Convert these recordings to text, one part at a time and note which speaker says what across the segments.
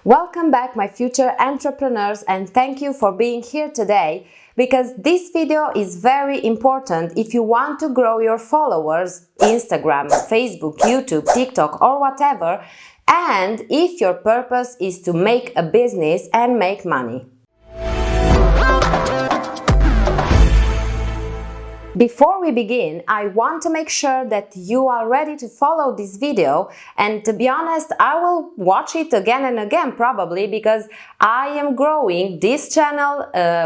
Speaker 1: Welcome back, my future entrepreneurs, and thank you for being here today because this video is very important if you want to grow your followers, Instagram, Facebook, YouTube, TikTok, or whatever, and if your purpose is to make a business and make money. Before we begin, I want to make sure that you are ready to follow this video, and to be honest, I will watch it again and again probably because I am growing this channel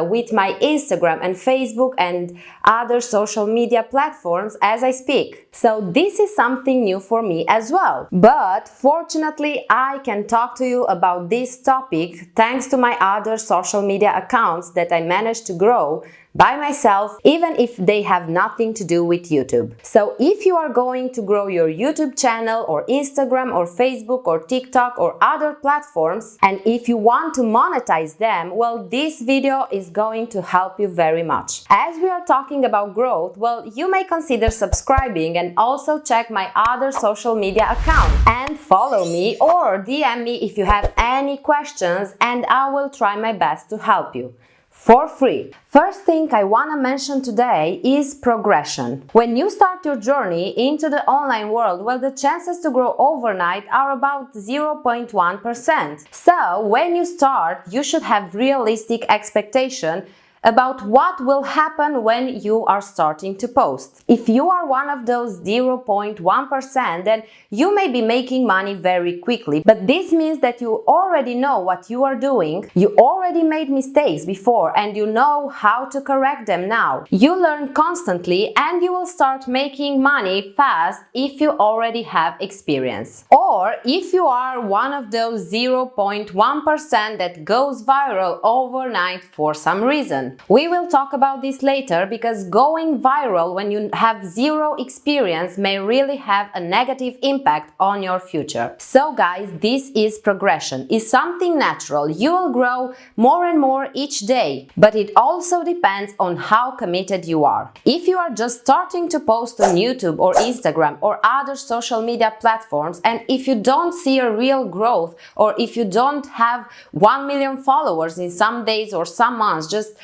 Speaker 1: with my Instagram and Facebook and other social media platforms as I speak. So this is something new for me as well. But fortunately, I can talk to you about this topic thanks to my other social media accounts that I managed to grow by myself, even if they have nothing to do with YouTube. So if you are going to grow your YouTube channel or Instagram or Facebook or TikTok or other platforms, and if you want to monetize them, well, this video is going to help you very much. As we are talking about growth, well, you may consider subscribing and also check my other social media accounts and follow me or DM me if you have any questions, and I will try my best to help you for free. First thing I want to mention today is progression. When you start your journey into the online world, well, the chances to grow overnight are about 0.1%. So when you start, you should have realistic expectation about what will happen when you are starting to post. If you are one of those 0.1%, then you may be making money very quickly, but this means that you already know what you are doing, you already made mistakes before, and you know how to correct them now. You learn constantly and you will start making money fast if you already have experience. Or if you are one of those 0.1% that goes viral overnight for some reason. We will talk about this later because going viral when you have zero experience may really have a negative impact on your future. So guys, this is progression. It's something natural. You will grow more and more each day, but it also depends on how committed you are. If you are just starting to post on YouTube or Instagram or other social media platforms, and if you don't see a real growth, or if you don't have 1 million followers in some days or some months, just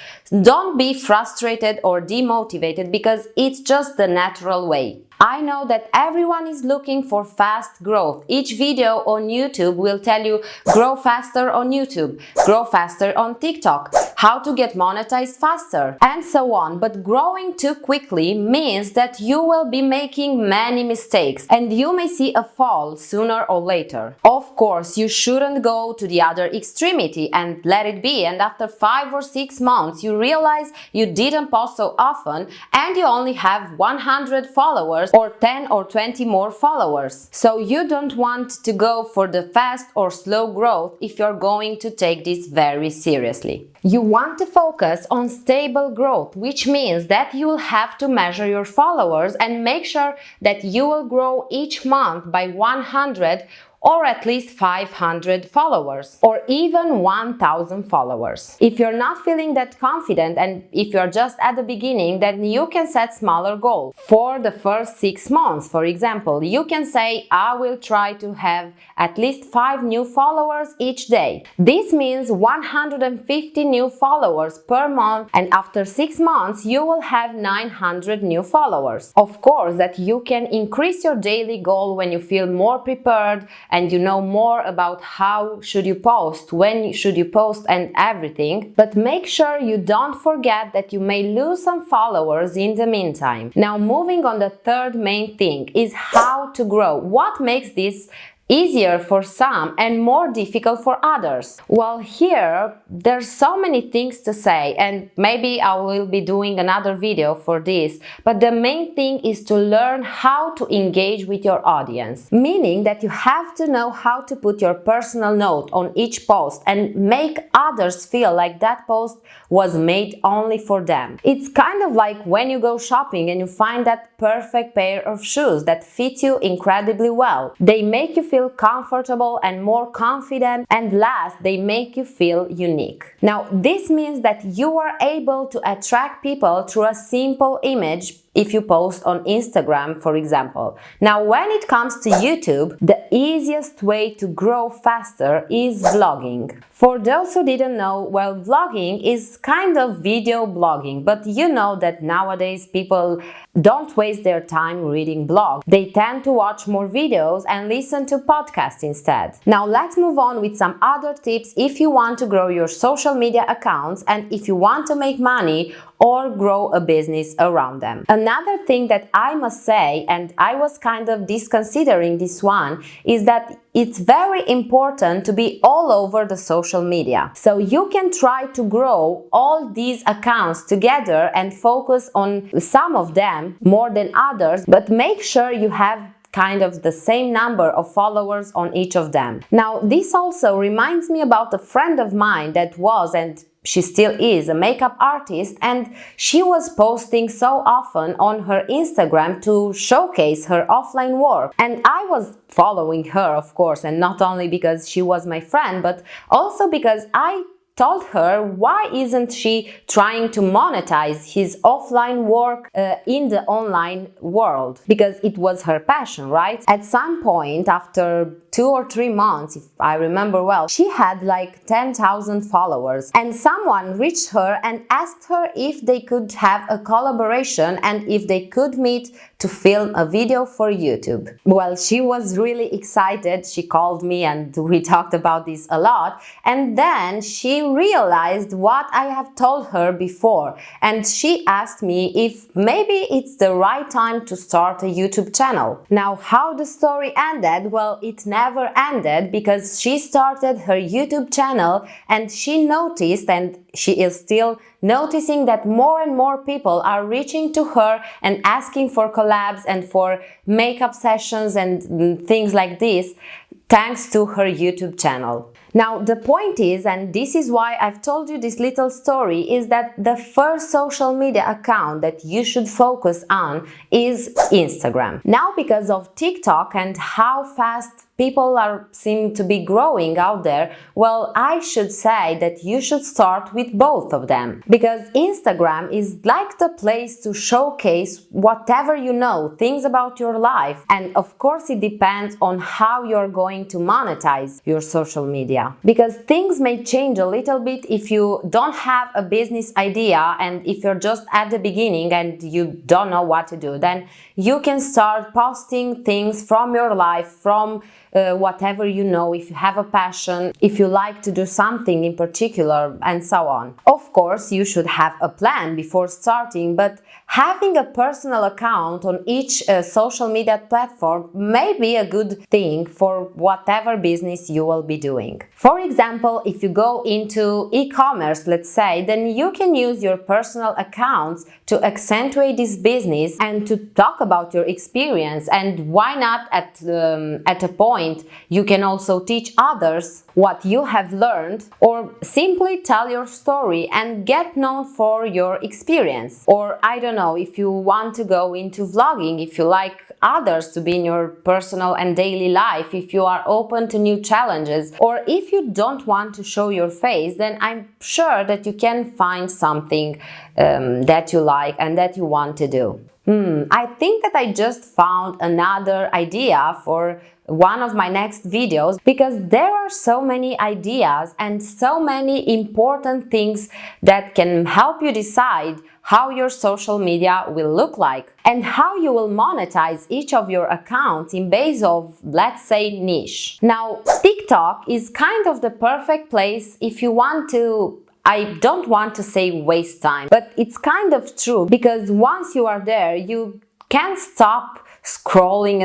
Speaker 1: don't be frustrated or demotivated because it's just the natural way. I know that everyone is looking for fast growth. Each video on YouTube will tell you grow faster on YouTube, grow faster on TikTok, how to get monetized faster, and so on. But growing too quickly means that you will be making many mistakes and you may see a fall sooner or later. Of course, you shouldn't go to the other extremity and let it be, and after 5 or 6 months you realize you didn't post so often and you only have 100 followers or 10 or 20 more followers. So you don't want to go for the fast or slow growth if you're going to take this very seriously. You want to focus on stable growth, which means that you will have to measure your followers and make sure that you will grow each month by 100 or at least 500 followers, or even 1,000 followers. If you're not feeling that confident and if you're just at the beginning, then you can set smaller goals. For the first 6 months, for example, you can say, I will try to have at least 5 new followers each day. This means 150 new followers per month, and after 6 months, you will have 900 new followers. Of course, that you can increase your daily goal when you feel more prepared and you know more about how should you post, when should you post, and everything. But make sure you don't forget that you may lose some followers in the meantime. Now, moving on, the third main thing is how to grow. What makes this easier for some and more difficult for others? Well, here there's so many things to say, and maybe I will be doing another video for this, but the main thing is to learn how to engage with your audience, meaning that you have to know how to put your personal note on each post and make others feel like that post was made only for them. It's kind of like when you go shopping and you find that perfect pair of shoes that fit you incredibly well. They make you feel comfortable and more confident, and last, they make you feel unique. Now, this means that you are able to attract people through a simple image if you post on Instagram, for example. Now, when it comes to YouTube, the easiest way to grow faster is vlogging. For those who didn't know, well, vlogging is kind of video blogging, but you know that nowadays people don't waste their time reading blogs. They tend to watch more videos and listen to podcasts instead. Now let's move on with some other tips if you want to grow your social media accounts and if you want to make money or grow a business around them. Another thing that I must say, and I was kind of disconsidering this one, is that it's very important to be all over the social media. So you can try to grow all these accounts together and focus on some of them more than others, but make sure you have kind of the same number of followers on each of them. Now, this also reminds me about a friend of mine that was, and she still is, a makeup artist, and she was posting so often on her Instagram to showcase her offline work. And I was following her, of course, and not only because she was my friend, but also because I told her, why isn't she trying to monetize his offline work in the online world? Because it was her passion, right? At some point, after 2 or 3 months, if I remember well, she had like 10,000 followers, and someone reached her and asked her if they could have a collaboration and if they could meet to film a video for YouTube. Well, she was really excited. She called me and we talked about this a lot, and then she realized what I have told her before, and she asked me if maybe it's the right time to start a YouTube channel. Now, how the story ended? Well, it never ended, because she started her YouTube channel and she noticed, and she is still noticing, that more and more people are reaching to her and asking for collabs and for makeup sessions and things like this, thanks to her YouTube channel. Now, the point is, and this is why I've told you this little story, is that the first social media account that you should focus on is Instagram. Now, because of TikTok and how fast people seem to be growing out there, well, I should say that you should start with both of them, because Instagram is like the place to showcase whatever you know, things about your life, and of course it depends on how you're going to monetize your social media, because things may change a little bit if you don't have a business idea and if you're just at the beginning and you don't know what to do. Then you can start posting things from your life, from whatever you know, if you have a passion, if you like to do something in particular, and so on. Of course, you should have a plan before starting, but having a personal account on each social media platform may be a good thing for whatever business you will be doing. For example, if you go into e-commerce, let's say, then you can use your personal accounts to accentuate this business and to talk about your experience. And why not at a point you can also teach others what you have learned, or simply tell your story and get known for your experience. Or I don't know, if you want to go into vlogging, if you like others to be in your personal and daily life, if you are open to new challenges, or if you don't want to show your face, then I'm sure that you can find something that you like and that you want to do. I think that I just found another idea for one of my next videos, because there are so many ideas and so many important things that can help you decide how your social media will look like and how you will monetize each of your accounts in base of, let's say, niche. Now, TikTok is kind of the perfect place if you want to, I don't want to say waste time, but it's kind of true, because once you are there, you can't stop scrolling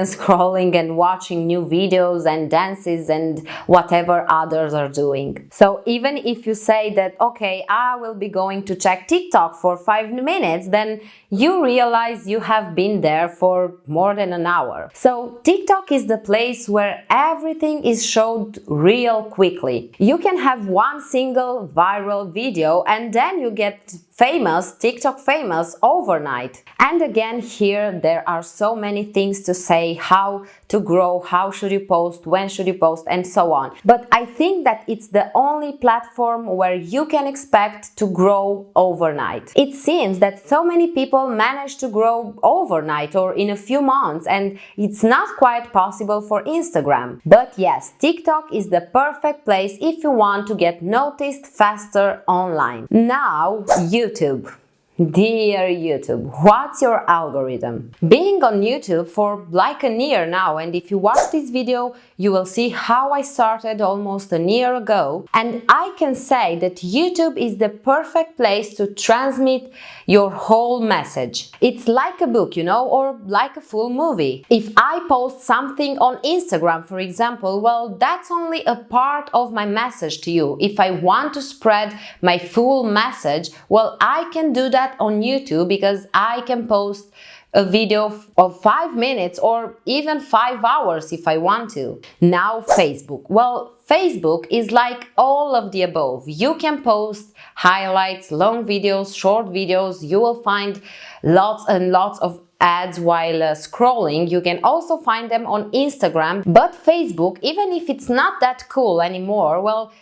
Speaker 1: and watching new videos and dances and whatever others are doing. So even if you say that, okay, I will be going to check TikTok for 5 minutes, then you realize you have been there for more than an hour. So TikTok is the place where everything is showed real quickly. You can have one single viral video and then you get famous, TikTok famous overnight. And again, here there are so many things to say how to grow, how should you post, when should you post, and so on. But I think that it's the only platform where you can expect to grow overnight. It seems that so many people manage to grow overnight or in a few months, and it's not quite possible for Instagram. But yes, TikTok is the perfect place if you want to get noticed faster online. Now, YouTube. Dear YouTube, what's your algorithm? Being on YouTube for like a year now, and if you watch this video, you will see how I started almost a year ago. And I can say that YouTube is the perfect place to transmit your whole message. It's like a book, you know, or like a full movie. If I post something on Instagram, for example, well, that's only a part of my message to you. If I want to spread my full message, well, I can do that on YouTube because I can post a video of 5 minutes or even 5 hours if I want to. Now Facebook. Well, Facebook is like all of the above. You can post highlights, long videos, short videos. You will find lots and lots of ads while scrolling. You can also find them on Instagram. But Facebook, even if it's not that cool anymore, well,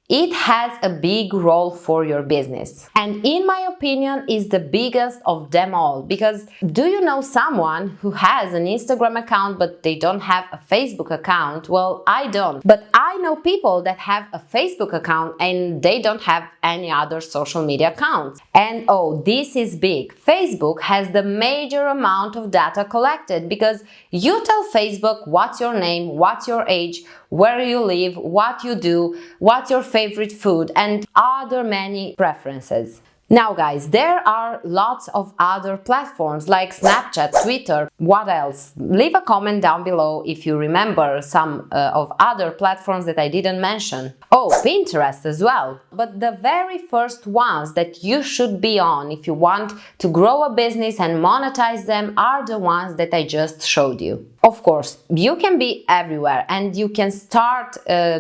Speaker 1: it has a big role for your business. And in my opinion, is the biggest of them all. Because do you know someone who has an Instagram account but they don't have a Facebook account? Well, I don't. But I know people that have a Facebook account and they don't have any other social media accounts. And oh, this is big. Facebook has the major amount of data collected because you tell Facebook what's your name, what's your age, where you live, what you do, what's your favorite food, and other many preferences. Now guys, there are lots of other platforms like Snapchat, Twitter, what else? Leave a comment down below if you remember some of other platforms that I didn't mention. Oh, Pinterest as well. But the very first ones that you should be on if you want to grow a business and monetize them are the ones that I just showed you. Of course, you can be everywhere and you can start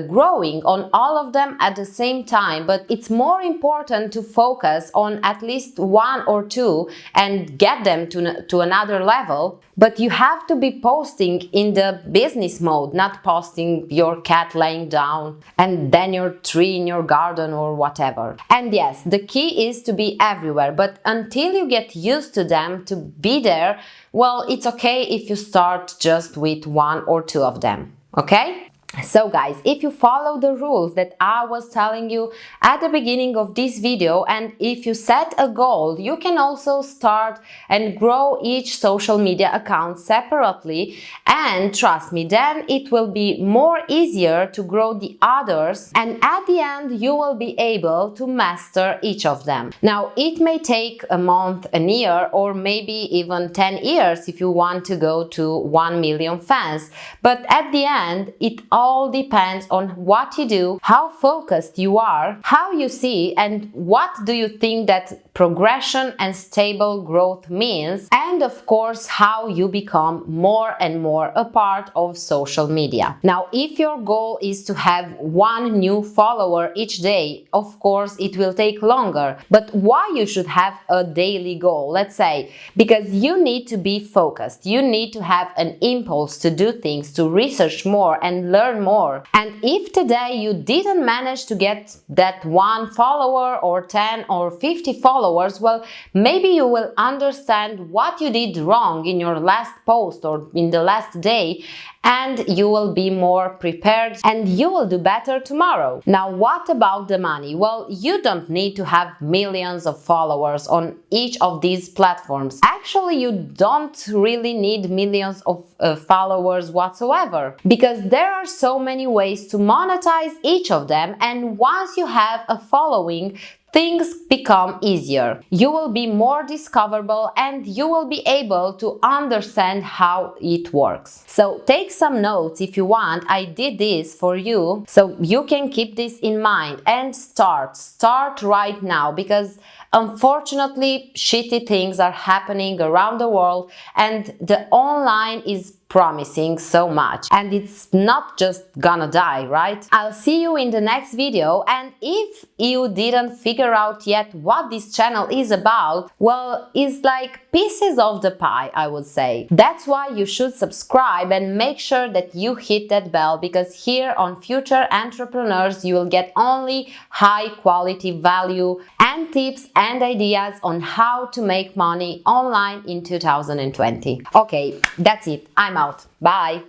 Speaker 1: growing on all of them at the same time, but it's more important to focus on at least one or two and get them to another level. But you have to be posting in the business mode, not posting your cat laying down and then your tree in your garden or whatever. And yes, the key is to be everywhere, but until you get used to them to be there, well, it's okay if you start just with one or two of them, okay? So guys, if you follow the rules that I was telling you at the beginning of this video, and if you set a goal, you can also start and grow each social media account separately, and trust me, then it will be more easier to grow the others, and at the end you will be able to master each of them. Now, it may take a month, a year, or maybe even 10 years if you want to go to 1 million fans, but at the end it all depends on what you do, how focused you are, how you see, and what do you think that progression and stable growth means, and of course how you become more and more a part of social media. Now, if your goal is to have one new follower each day, of course it will take longer. But why you should have a daily goal? Let's say because you need to be focused, you need to have an impulse to do things, to research more and learn more. And if today you didn't manage to get that one follower or 10 or 50 followers, well, maybe you will understand what you did wrong in your last post or in the last day, and you will be more prepared and you will do better tomorrow. Now, what about the money? Well, you don't need to have millions of followers on each of these platforms. Actually, you don't really need millions of followers whatsoever, because there are so many ways to monetize each of them, and once you have a following, things become easier. You will be more discoverable and you will be able to understand how it works. So take some notes if you want. I did this for you so you can keep this in mind and start right now, because Unfortunately, shitty things are happening around the world, and the online is promising so much, and it's not just gonna die, right? I'll see you in the next video, and if you didn't figure out yet what this channel is about, well, it's like pieces of the pie, I would say. That's why you should subscribe and make sure that you hit that bell, because here on Future Entrepreneurs you will get only high quality value and tips and ideas on how to make money online in 2020. Okay, that's it. I'm out. Bye.